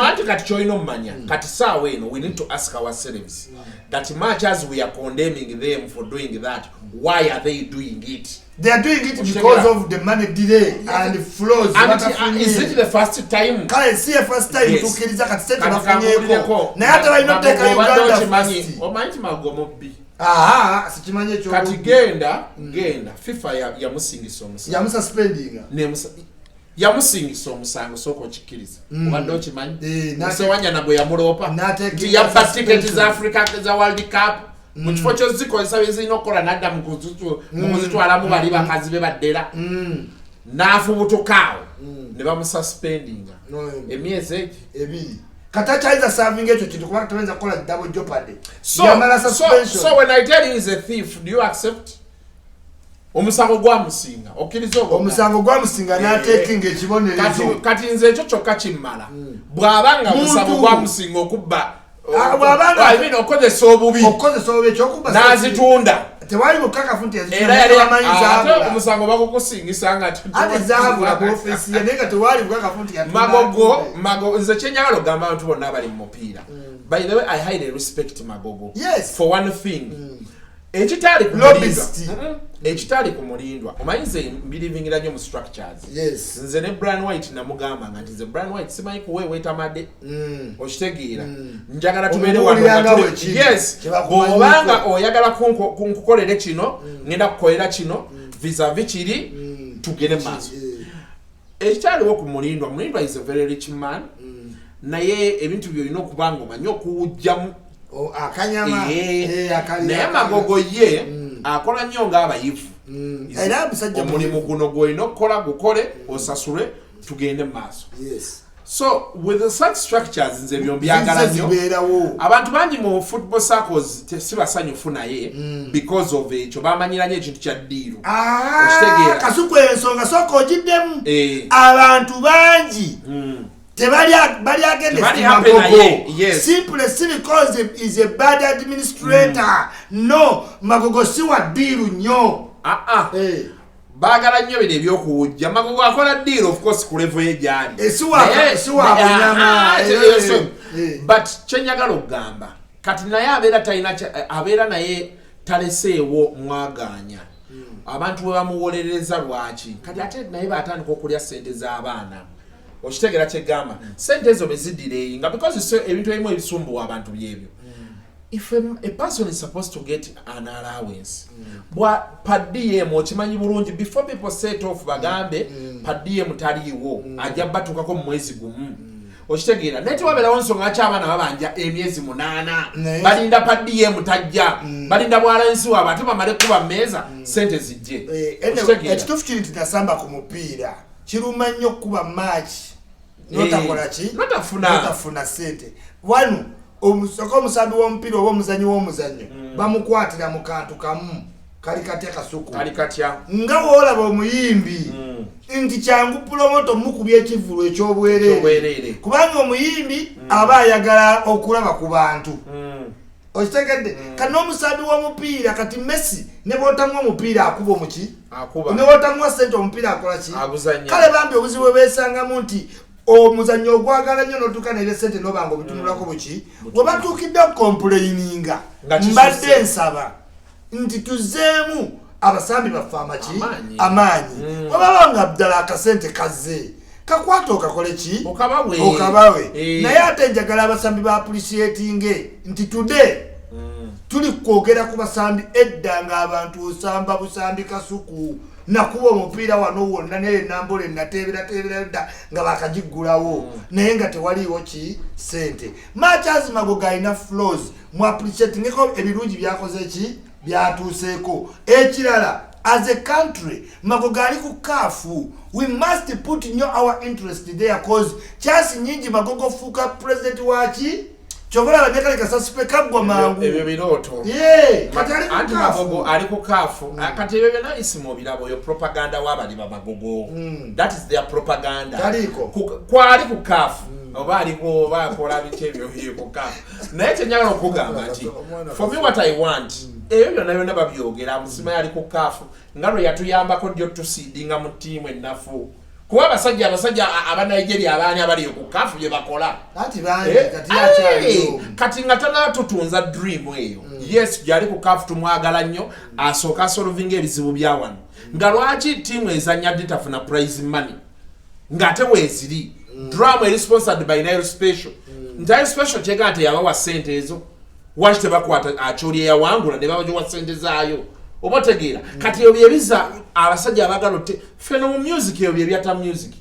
anti kati kyolina omumanya kati saawa eno we need to ask ourselves that much as we are condemning them for doing that, why are they doing it? They are doing it because of the money delay and flaws. And is it the first time? Kale si the first time tukiriza kati sente bafunyeko. Na hata wali teka Uganda first. Omanyi magomo bi. Sikimanye ekyo. Kati genda FIFA ya musingisa omusango. Ya mususpending. Yamusingisa omusango soko kikiriza. Obadde okimanyi? Musewanya nabwe yamulopa. Nti yabba ticket za Africa za World Cup. Mukifo kyozikozesa bezirina okukola nadda mukuzitwalamu bali bakazi be baddera n'afubutukaawo ne bamususpendinga emyezi ebiri kata chaiza serving ekyo kintu kubanga tumenza kukola double jeopardy. So when I tell you is a thief, do you accept? Omusango gwa musinga okiriza omusango gwa musinga n'atekinga ekibonerezo kati nze ekyo kyokka kimmala bw'abanga omusango gwa musinga okubba okozesa obubi n'azitunda tewali mukakafu nti omusango bakukusingisa nga magogo nze kyenjagala ogamba abantu bonna abali mu mupiira. By the way, I highly respect Magogo. Yes. For one thing. Ekitali ku mulindwa omanyi nze mbirivingira nnyo mu structures. Yes. Nze ne Brian White namugamba nga nti nze Brian White simanyi kuweeweeta madde okitegeera njagala tubeere wano. Yes, bw'obanga oyagala kunkukolera kino ngenda kukolera kino vis-a-vis kiri tugere maaso. Ekitaliwo ku mulindwa is a very rich man naye ebintu byolina okuba nga omanyi okuwujjamu akanyama naye Magogo ye akola nnyo ng'abayivu. Omulimu guno gwolina okukola gukole osasule tugende mu maaso. So with such structures nze byo byagala nnyo. Abantu bangi mu football circles sibasanyufu naye because of ekyo bamanyiranye ekintu kya ddiiro. Okitegeera kasuku ensonga sooka ogiddemu abantu bangi bali against Magogo. Yes. Simply because he is a bad administrator. No, Magogo si wa deal nnyo. Bagala nnyo bino ebyokuwujja. Magogo akola deal of course ku level y'egyali. Si wa bunyama. But kyenjagala okugamba kati naye abeera naye taleseewo mwaganya. Abantu bwe bamuwolereza lwaki kati ate naye batandika okulya ssente z'abaana. Okitegera kyegamba sente ezo bezidireyinga because ebintu ebimu ebisumbuwa abantu byebyo. If a person is supposed to get an allowance per diem okimanyi bulungi before people set off bagambe per diem taliiwo ajja batukako mu mwezi gumu. Okitegeera naye tewabeerawo nsonga lwaki abaana babanja emyezi 8 balinda per diem tajja balinda bwalansi waabwe ate bamale kuba mmeeza sente zijje. Ekituufu kiri nti nasamba ku mupiira kiruma nnyo kuba match notafuna sente wano omusambi w'omupiira oba omuzanyi w'omuzannyo bamukwatira mu kantu kamu kali katya kasuku nga woolaba omuyimbi nti kyangu pulomoto mukubya ekivulu eky'obwereere kubanga omuyimbi aba ayagala okulaba ku bantu. Okitegedde kati n'omusambi w'omupiira kati Messi ne bootamu omupiira akuba omuki ne bootamu sente omupiira akola ki kale bambi obuzibu beesangamu nti omuzannyo ogwagala nnyo n'otuuka n'ebya sente n'obanga obitunulako buki bwe batuukidde okompuleyininga mbadde nsaba nti tuzeemu abasambi baffe amaanyi webaba nga ddala akasente kazze kakwata okakole ki okabawe naye ate njagala abasambi ba appreciatinge nti today tuli kwogera ku basambi edda nga abantu osamba busambi kasuku nakuba omupiira wano wonna naye nambole nateebera dda nga bakagiggulawo naye nga tewaliiwo ki sente. Matches Magogo alina flaws mu appreciatingeko ebirungi byakoze ki byatuuseeko. Ekirala as a country Magogo ali ku kaafu we must put our interest there cause chance nyingi Magogo fuuka president waki chokola banyakale kasasupe kagwa mangu ebyo biroto kati anti magogo ali ku kafu kati ebyo byonna isimo birabo yo propaganda wabali ba magogo that is their propaganda kwali ku kafu oba aliko bakola bitebyo byo ku kafu naye kyenyagala okugamba nti for me what I want ebyo byonna byonna babyogera musima yali ku kafu nga lwe yatuyambako ddyo tusidinga mu tiimu ennafu kuba abasajja aba Nigeria abaani abali ku kafu bye bakola kati nga tanatutunza dream eyo yes yali ku kafu tumwagala nnyo asooka asolvinga ebizibu bya wano nga lwaki tiimu ezanya ditafuna prize money ng'ate weeziri drama eri sponsored by Nile Special Nile Special kyega nti yabawa ssente ezo waki tebakwata akyoli eyawangula ne babajowa ssente zaayo obotegeera kati ebyo byebiza abasajja abagala otte feno mu music ebyo byebyata music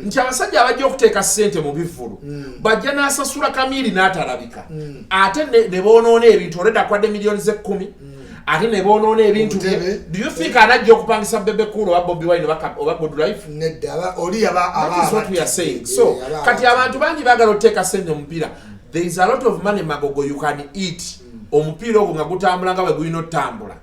nti abasajja abajja okuteeka ssente mu bivulu bajja n'asasula kamiri n'atalabika ate ne boonoona ebintu oleda kwadde miliyoni ze-10 ate ne boonoona ebintu do you think anajja okupangisa Bebe Cool oba Bobby Wine oba Good Life that is what we are saying so kati abantu bangi bagala okuteeka ssente mu mupiira there is a lot of money magogo you can eat omupiira ogwo nga gutambula nga bwe gulina otambula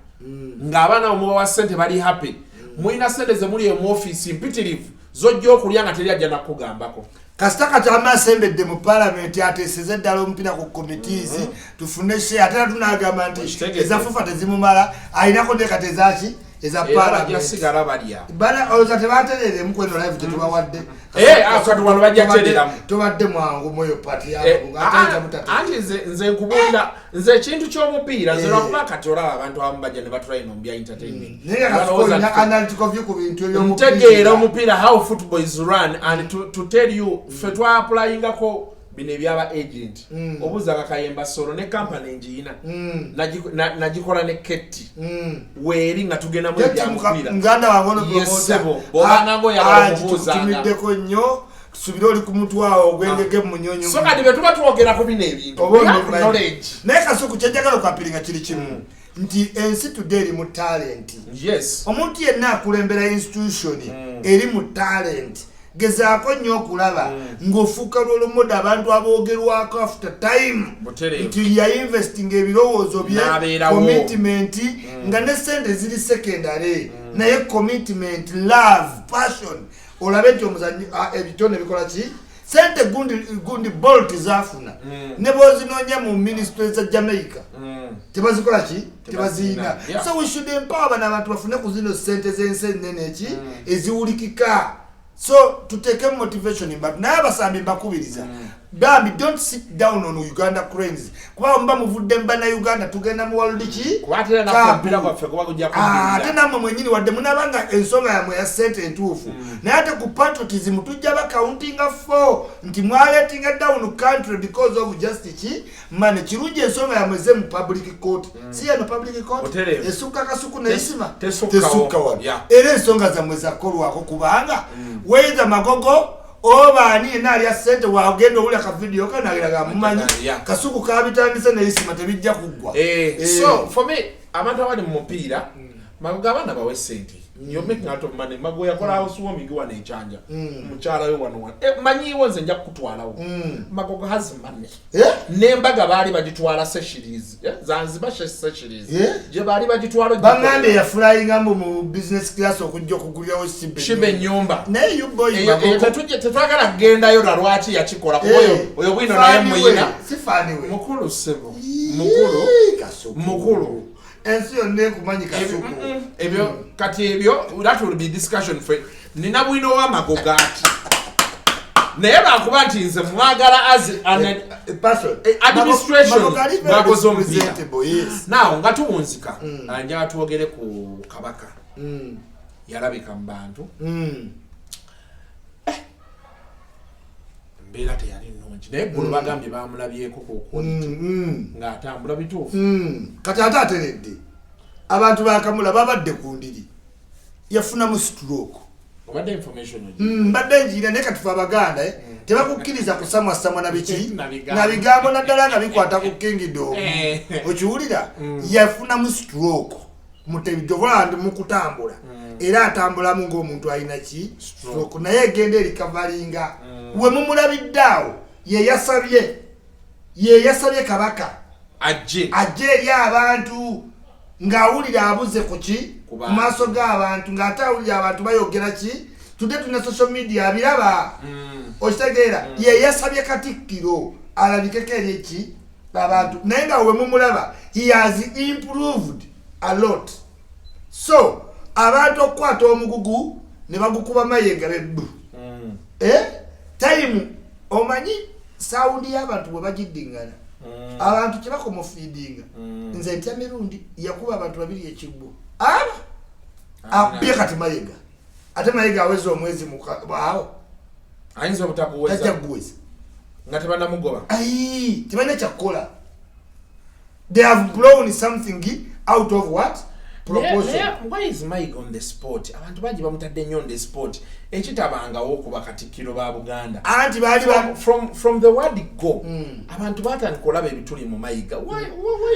ng'abaana omuba wa ssente bali happy mulina ssente ze muli mu office mpitirivu zojja okulya nga teri ajja nakugambako kasita katama asembedde mu parliament ateeseza eddala omupiira ku committees tufune share ate tunagamba nti ezafufa tezimumala alinako ndekatezaki eza parliament yasigala balya bana ozate baterere mu kweno live tetubawadde akati wano bajja kutereramu tubadde mwangu moyo party yabo ngataita mutatu anti nze nkubulira nze ekintu ky'omupiira nze lwakuba kati olaba abantu abamu bajja ne batulayo mu entertainment nina analytical view ku bintu ebyomupiira ntegeera omupiira how football is run and to tell you fe twa applyingako bino ebyaba agent obuza kakayemba solo ne company enjiina nagikola ne Ketti weeri nga tugenda mu ebyamupiira nganda wangono promoter bobanango yababuuza tumiddeko nnyo tusubire oli ku mutwawo ogwengege mu munyonyo so kati bwe tuba twogerako bino ebintu knowledge naye kasuku kyenjagala okwapiringa kiri kimu nti ensi today eri mu talent yes omuntu yenna akulembera institution eri mu talent gezaako nnyo okulaba ng'ofuuka lw'olomoda abantu aboogerwako after time nti yainvestinga ebirowoozo bye commitment nga ne sente ziri secondary naye commitment love passion olabe nti omuzanyi ebitone bikola ki sente gundi bolt zaafuna ne boozinoonya mu ministry za Jamaica tebazikola ki tebaziina so we should empower bano abantu bafune ku zino sente z'ensi ennene eki eziwulikika so to take a motivation but naye Sambi bakubiriza Bambi don't sit down on Uganda cranes kuba mba muvudde mba na Uganda tugenda mu world ki kwatira na kumpira kwa feko bakujja kumpira tena mwe mwenyini wadde munabanga ensonga ya mwe ya sente entuufu naye ate ku patriotism tujja ba counting for nti mwaletinga down country because of justice man kirunje ensonga ya mweze mu public court si ya public court esuka kasuku na isima tesuka wa era ensonga za mweza kolwako kubanga weza magogo oba ani nali ya sente wagendo ule ka video kana iraga mumanyi kasuku kabitandise ne isima tebijja kugwa so for me abantu abali mu mupiira magogo abana bawe sente you're making out of money mago yakola house warming wana echanja muchala yo wano manyi wonze nja kutwalawo magogo has money nembaga bali bagitwala sessions Zanzibar sessions je bali bagitwala bangande ya flying ambo mu business class okujja kugulyawo shibe nyumba naye you boy tetuje tetwagala kugenda yo lwaki yakikola kuboyo oyo bwino naye muyina sifani we mukulu sebo mukulu ensi yonne kumanyi kasuku ebyo kati ebyo that will be discussion for nina bwino wa magogo ati naye bakuba nti nze mwagala as an administration bakoze omupiira now nga tuwunzika njagala twogere ku Kabaka yalabika mu bantu mbeera teyali nnungi naye guno bagambye bamulabyeko ku ng'atambula bituufu kati ate ateredde abantu bakamula babadde ku ndiri yafunamu stroke obadde information mbadde njiira naye katufa Abaganda tebakukkiriza kusamwasamwa na biki na bigambo naddala nga bikwata ku kingido okiwulira yafunamu stroke mutebidobola ndi mukutambula era atambulamu ng'omuntu alina ki stroke naye egenda erikavalinga we mumulabiddaawo ye yasabye ye yasabye kabaka ajje eri abantu ng'awulira abuze ku maaso g'abantu ng'ate awulira abantu bayogera ki tudde tuna social media abiraba okitegeera ye yasabye Katikkiro alabikeko eri eki abantu naye nga we mumulaba he has improved a lot so abantu okukwata omugugu ne bagukuba Mayiga bebbu time omanyi saundi y'abantu bwe bagiddingana abantu kye bakomofiidinga nze ntya mirundi yakuba abantu babiri ekigbo abye kati Mayiga ate Mayiga aweza omwezi awo ayinza obutakuweza tajjaguweza nga tebanamugoba tebalina kyakukola they have blown something out of what proportion. Why is Mike on the spot? Abantu baji bamutadde nnyo on the spot. Ekitabangawo okuba Katikkiro ba Buganda. Anti bali from the word go. Abantu batandika olaba ebituli mu Mayiga. Why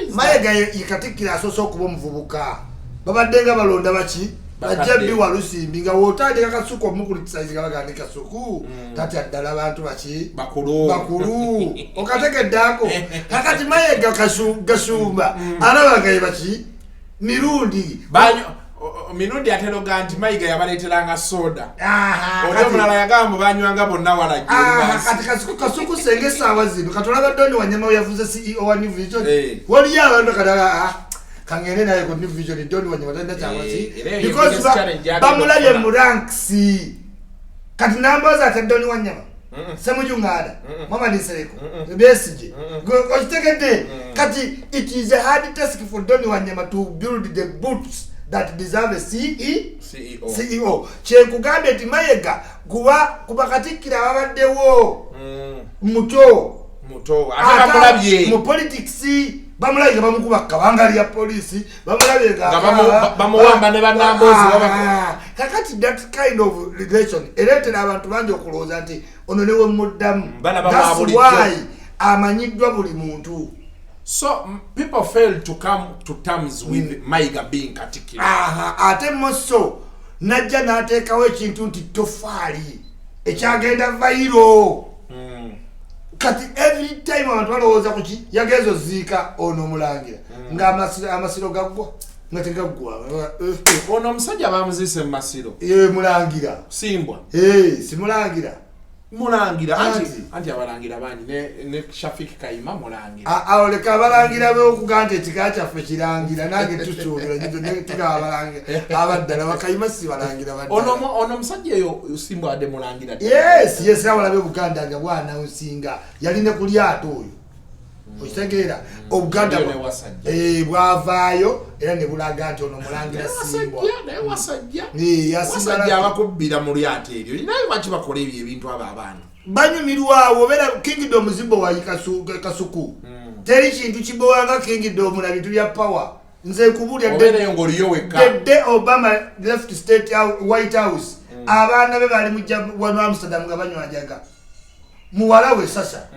is Mayiga ye Katikkiro asoose okuba omuvubuka. Babadde nga balonda baki? Bajjabbi Walusimbi nga wotandika Kasuku omukulitisize bagandi Kasuku. Tati addala abantu baki? Bakulu. Okategeddako. Kakati Mayiga Kasumba. Alabagaye baki? Mirundi mirundi ateroga nti Mayiga yabaleeteranga soda oyo mulala yagamba banywanga bonna walajja kati Kasuku senge saawa zino katolaba Doni Wanyama yavuze CEO wa New Vision wali abantu kadala kangene naye ku New Vision Doni Wanyama tanda cyangwasi because bamulabye mu ranks kati nambaza ate Doni Wanyama Samujungada mama nisereko besije ochitegede kati it is a hard task for Doni Wanyama to build the boots that deserve a CEO chekugambe ati Mayiga kuba Katikkiro abaddewo muto akamulabye mu politics bamulabye bamukuba kabanga ya police bamulabye bamuwamba ne banambozi babako kakati that kind of relation eletera abantu bangi okulooza nti ono newe muddamu that's why amanyiddwa buli muntu. So people fail to come to terms with Mayiga being Katikkiro. Ate moso najja n'ateekawo ekintu nti tofaali ekyagenda viral. Kati every time abantu balowooza ku ki yagezo ziika ono Mulangira nga amasiro gaggwa nga tegaggwa ono omusajja bamuzise mu masiro Mulangira simbwa si Mulangira anti abalangira bangi ne Shafik Kayima Mulangira oleka abalangira beokuganda ekika kyaffe kirangira nange tusuubira tuga abalangira abaddala bakayima si balangira baddala ono omusajja eyo simbwa adde Mulangira yes abalabe Buganda nga bwana nsinga yaline ku lyato oyo okitegeera Obuganda bwavaayo era ne bulaga nti ono Mulangira simbwa wasajja abakubbira mu lyato eryo naye lwaki bakola ebyo ebintu abo abaana banyumirwawo beera Kingdom muzimbo wa Kasuku teri kintu kibowanga Kingdom na bintu bya power nze kubulya the Obama left White House abaana be bali mujja wano Amsterdam nga banywa jaga muwala we sasa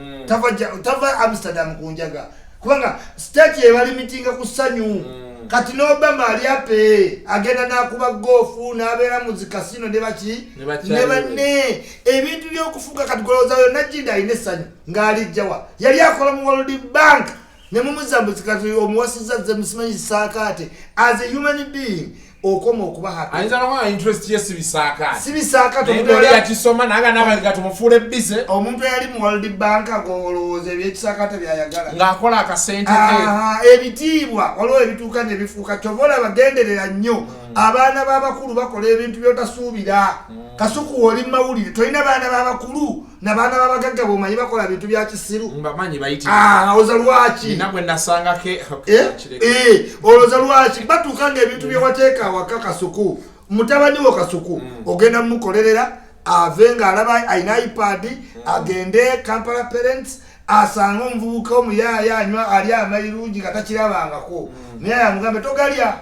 tava Amsterdam kunjaga kubanga state ye bali mitinga kusanyu kati n'Obama ali ape agenda nakuba gofu n'abeera mu zikasino ne baki ne banne ebintu by'okufuga kati goloza yo najinda ayina essanyu ng'alijjawa yali akola mu World Bank ne mumuzambuzi kati omuwasiza ze musimanyi saakate as a human being okoma okuba happy ayinza n'okuba interest ye sibisaakato oli yakisoma naga n'abaleka tumufuule bize omuntu eyali mu World Bank agolowooza ebyekisaakaate byayagala ng'akola akasente ebitiibwa waliwo ebituuka ne bifuuka kyobola bagenderera nnyo abaana b'abakulu bakola ebintu by'otasuubira Kasuku oli mawulire tolina baana b'abakulu n'abaana b'abagagga b'omanyi bakola bintu bya kisiru mbamanyi bayiti oza lwaki nagwe nasangake oloza lwaki batuuka ng'ebintu bye wateeka awaka Kasuku mutabani wo Kasuku ogenda mumukolerera ave ng'alaba ayina iPad agende Kampala Parents asanga omuvubuka omuyaaya anywa ali amayirungi nga takirabangako naye amugambe togalya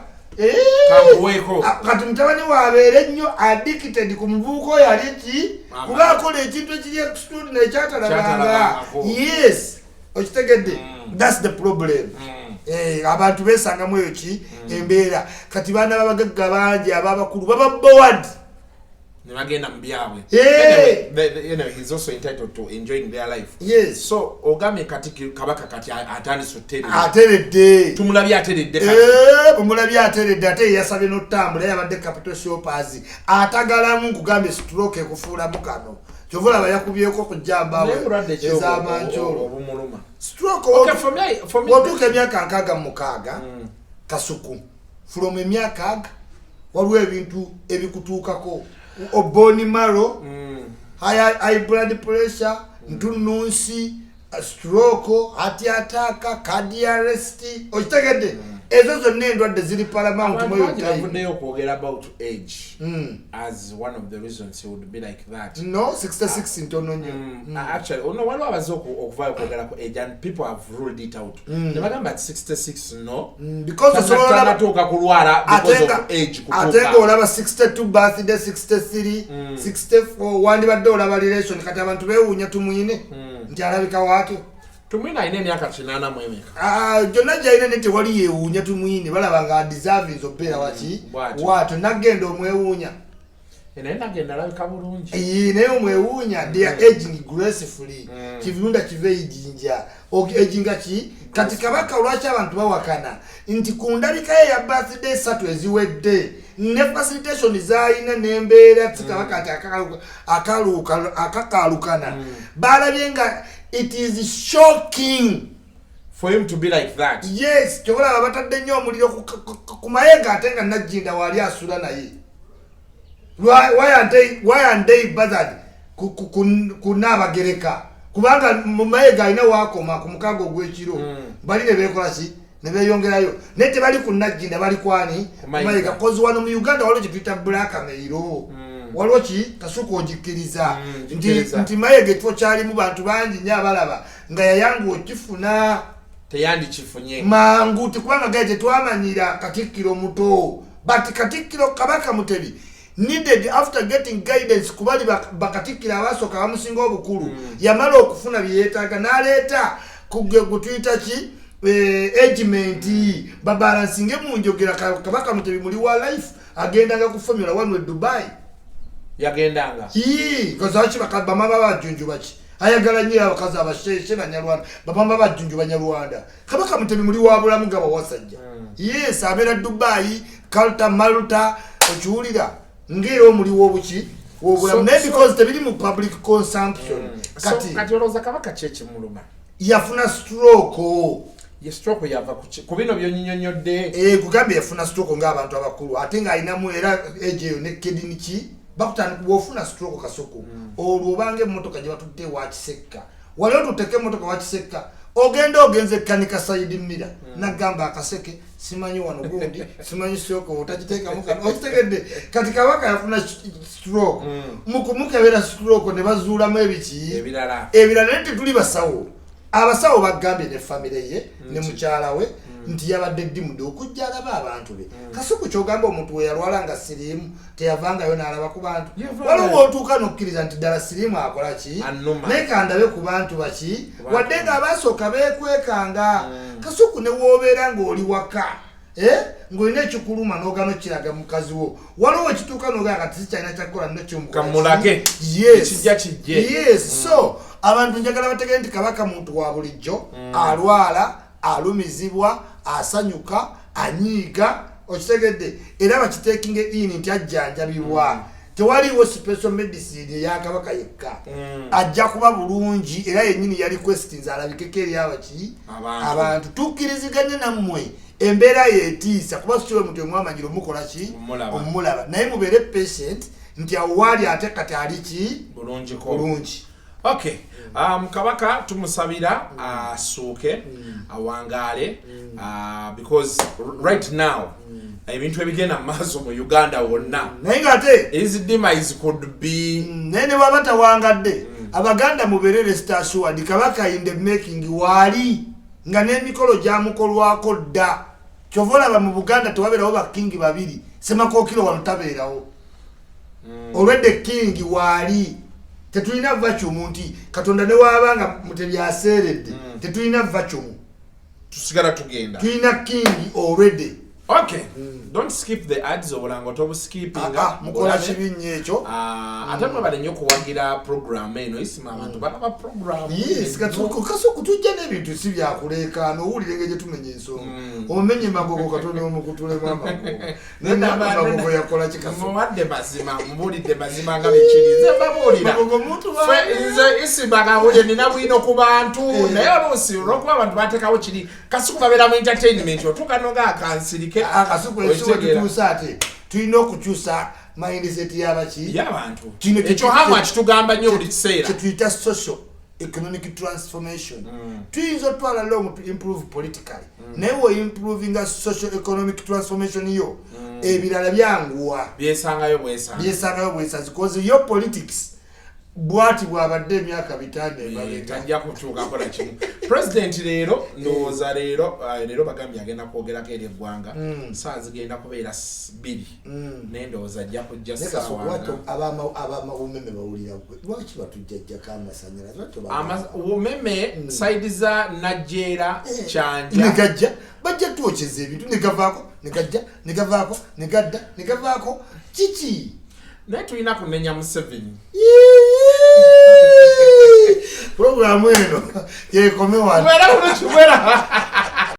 kati mutabani wabeere nnyo addicted ku muvubuka oyo ali ki kuba akola ekintu ekiri extraordinary ekyatalabanga yes okitegedde that's the problem abantu besangamu eyo ki embeera kati baana babagagga bangi ababakulu baba board Nebagenda mbyabwe. Anyway, he's also entitled to enjoying their life. Yes. So ogame kati kabaka kati atandise otere. Ateredde. Tumulabye ateredde kati. Bumulabye ateredde ate yasabye n'otambula yabadde capital shoppers. Atagalamu kugambe stroke kufuula mukano. Kyovula bayakubyeko kujjamba we. Ezamancholo. Obumuluma. Stroke. Okay, for me. Watuuka emyaka nkaaga mukaaga. Kasuku. From emyaka waliwo ebintu ebikutuukako. Bone marrow, high blood pressure, ntununsi, stroke, heart attack, cardiac arrest. Ochitegedde ezo zonna endwadde ziri paramount mu Uganda. Okwogera about age as one of the reasons he would be like that. No, 66 ntono nnyo. Actually, waliwo abaze okuvaayo okwogera ku age and people have ruled it out. Ne bagamba at 66 no. Because osobola natuuka kulwala because of age kutuuka. Ate ng'olaba 62 birthday, 63, 64 wandibadde olaba relation kati abantu beewuunya tumwine nti alabika waatyo. Tumwine alina emyaka 80 mu emeka. Jonna gyalina ne tewali yeewuunya tumwine balaba nga deservings obeera waki waatyo nagenda omwewuunya. Naye nagenda alabika bulungi. Naye omwewuunya they are aging gracefully. Kivunda kive ejinja. Ejinga ki kati kabaka olwaki abantu bawakana nti ku ndabika ye ya birthday 3 eziwedde ne facilitation zaalina n'embeera tikabaka ati akakalukana balabye nga it is shocking for him to be like that. Yes, kyobola batadde nnyo omuliro ku mayenga ate nga Najjinda wali asula naye. Why aren't they bothered kunaabagereka kubanga mu mayenga alina waakoma ku mukago ogw'ekiro bali ne beekola ki ne beeyongerayo naye tebali ku Najjinda bali kwani mayenga kozi wano mu Uganda waliwo kye tuyita blackmail. Waliwo ki kasuku ogikkiriza nti mayenga ekifo kyalimu bantu bangi nnyo abalaba nga yayangu okifuna teyandikifunye mangu tikubanga gaye tetwamanyira Katikkiro muto but Katikkiro Kabaka Mutebi needed after getting guidance kubali bakatikkira abasooka bamusinga obukulu yamala okufuna byeyeetaaga n'aleeta kugutuyita ki agement babalansinge mu njogera. Kabaka Mutebi muli wa life agendanga ku Formula 1 we Dubai yagendanga kazaki bamama bajunju baki ayagala nnyo abakazi abasheshe Banyarwanda bamama bajunju Banyarwanda. Kabaka Mutebi muli wa bulamu nga bawasajja. Yes, abeera Dubai Kalta Malta okiwulira ngera omuliwo obuki wobulamu naye because tebiri mu public consumption. Kati olowooza kabaka kyekimuluma yafuna stroke. Ye stroke yava ku bino byonyinyonyodde kugambye yafuna stroke ng'abantu abakulu ate ng'alinamu era age eyo ne kidini ki bakutandika bw'ofuna stroke kasuku olwo obanga emmotoka gye batudde wakisekka wali otuteka emmotoka wakisekka ogenze kanika side mirror nagamba akaseke simanyi wano gundi simanyi stroke otagiteekamu kano okitegedde kati kabaka yafuna stroke mukumukebera stroke ne bazuulamu ebiki ebirala nti tuli basawo abasawo bagambye ne famire ye ne mukyala we nti yabadde ddimude okujja alaba abantu be. Kasuku kyogamba omuntu we yalwala nga siriimu teyavangayo n'alaba ku bantu waliwo otuuka n'okkiriza nti ddala siriimu akola ki naye kandabe ku bantu baki wadde nga abaasooka beekwekanga. Kasuku ne woobeera ng'oli waka ng'olina ekikuluma n'ogano kiraga mukazi wo waliwo ekituuka n'ogamba kati sikyalina kyakukola nno kyomukkamulage ekijja kijje. Yes, so abantu njagala bategere nti kabaka muntu wa bulijjo alwala alumizibwa asanyuka anyiiga okitegedde era bakiteekinge in nti ajjanjabibwa tewaliwo special medicine eya kabaka yekka ajja kuba bulungi era yennyini yali questions alabikeko eri abaki abantu tukkiriziganye nammwe embeera yeetiisa kuba sikiwe muntu omwamanyira omukola ki omulaba naye mubeere patient nti awo waali ate kati ali ki bulungi. Okay, kabaka tumusabira asuuke awangaale because right now ebintu ebigenda maaso mu Uganda wonna naye ngate his demise could be nene baba tawangadde abaganda muberere stashwadi kabaka in the making wali nga n'emikolo gyamukolwako dda kyovola ba mu Buganda tewabeerawo bakingi babiri Semakookiro walutabeerawo olwedde kingi wali tetulina vacuum nti Katonda ne waabanga Mutebi aseeredde tetulina vacuum tusigala tugenda tulina king already Okay. Don't skip the ads obulango tobuskipinga. Mukola kibinye ekyo. Ate bali nnyo kuwagira program eno isima abantu balaba program. Yes, kaso kutujja n'ebintu si bya kuleekaana owulire ng'egye tumenya ensonga. Omenye magogo katone omukutulemu amagogo. Nenda magogo yakola kikaso. Muwadde mazima, mbulidde mazima nga bikirize babuulira. Magogo muntu nze isima gawulye nina bwino ku bantu naye oluusi olw'okuba abantu bateekawo kiri kasuku babeera mu entertainment otukanoga akansirike akasuku ekyo tutuusa ate tulina okukyusa mindset y'abantu ekyo hamu akitugamba nnyo buli kiseera kyetuyita social economic transformation tuyinza otwala long to improve politically naye weimprovinga social economic transformation yo ebirala byanguwa byesangayo bwesanzi because yo politics bwati bwabadde emyaka 5 tajja kutuuka kola kimu president leero ndowooza leero bagambye agenda kwogerako eri eggwanga saa zigenda kubeera 2 naye ndowooza ajja kujja abamawumeme bawulira lwaki batujjajjako amasanyalaze umeme saidi za Najjeera Kyanja negajja bajja twokeza ebintu negavaako negavaako kiki naye tulina kunenya Museveni programu eno yekomewa wera